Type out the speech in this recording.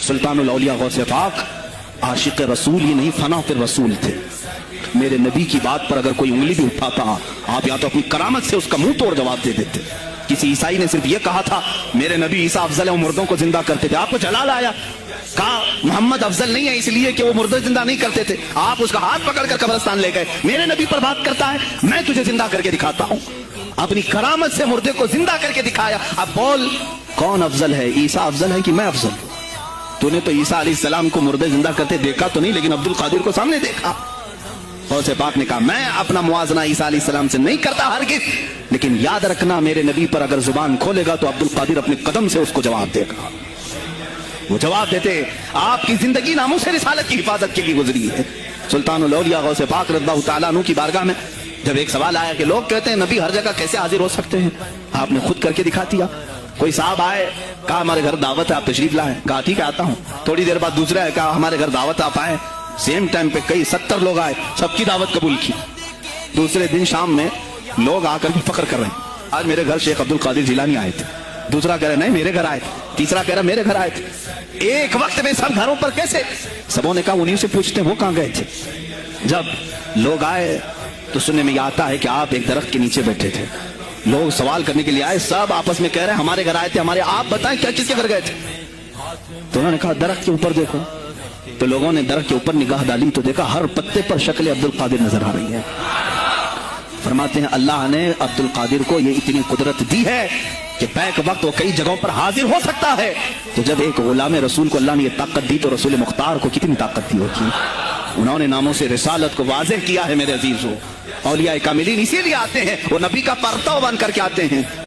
सुल्तानुल औलिया गौसे पाक आशिक रसूल ही नहीं फना फिर रसूल थे। मेरे नबी की बात पर अगर कोई उंगली भी उठाता, आप या तो अपनी करामत से उसका मुंह तोड़ जवाब दे देते। किसी ईसाई ने सिर्फ ये कहा था मेरे नबी ईसा अफजल है, वो मुर्दों को जिंदा करते थे, आपको जलाल आया, कहा मोहम्मद अफजल नहीं है इसलिए कि वो मुर्दे जिंदा नहीं करते थे, आप उसका हाथ पकड़कर कब्रिस्तान ले गए। मेरे नबी पर बात करता है, मैं तुझे जिंदा करके दिखाता हूं। अपनी करामत से मुर्दे को जिंदा करके दिखाया। अब बोल कौन अफजल है, ईसा अफजल है कि मैं अफजल? तूने तो ईसा अलैहिस्सलाम को मुर्दे जिंदा करते देखा तो नहीं, लेकिन अब्दुल कादिर को सामने देखा। गौसे पाक ने कहा मैं अपना मुआजना ईसा अलैहिस्सलाम से नहीं करता हरगिज़, लेकिन याद रखना मेरे नबी पर अगर जुबान खोलेगा तो अब्दुल कादिर अपने कदम से उसको जवाब देगा। वो जवाब देते आपकी जिंदगी नामूस रिसालत की हिफाजत के लिए गुजरी है। सुल्तानुल औलिया गौसे पाक रज़ियल्लाहु तआला अन्हु की बारगाह में जब एक सवाल आया कि लोग कहते हैं नबी हर जगह कैसे हाजिर हो सकते हैं, आपने खुद करके दिखा दिया। कोई साहब आए, कहा हमारे घर दावत है, आप तशरीफ लाएं, कहा ठीक है आता हूं। थोड़ी देर बाद दूसरा है, कहा हमारे घर दावत आप आए। सेम टाइम पे कई 70 लोग आए, सबकी दावत कबूल की। दूसरे दिन शाम में लोग आकर के फख्र कर रहे हैं आज मेरे घर शेख अब्दुल कादिर जिलानी आए थे। दूसरा कह रहा नहीं मेरे घर आए थे, तीसरा कह रहा मेरे घर आए थे। एक वक्त में सब घरों पर कैसे? सबों ने कहा उन्हीं से पूछते वो कहां गए थे। जब लोग आए तो सुनने में आता है कि आप एक दरख्त के नीचे बैठे थे। लोग सवाल करने के लिए आए, सब आपस में कह रहे हैं हमारे घर आए थे, हमारे, आप बताएं क्या किसके घर गए थे? तो उन्होंने कहा दरख्त के ऊपर देखो। तो लोगों ने दरख्त के ऊपर निगाह डाली तो देखा हर पत्ते पर शक्ल अब्दुल कादिर नजर आ रही है। फरमाते हैं अल्लाह ने अब्दुल कादिर को ये इतनी कुदरत दी है कि बैक वक्त वो कई जगहों पर हाजिर हो सकता है। तो जब एक गुलाम रसूल को अल्लाह ने ये ताकत दी तो रसूल मुख्तार को कितनी ताकत दी होगी। उन्होंने नामों से रिसालत को वाज़ेह किया है। मेरे अजीजों, औलिया कामिलीन इसीलिए आते हैं, वो नबी का परताव बन करके आते हैं।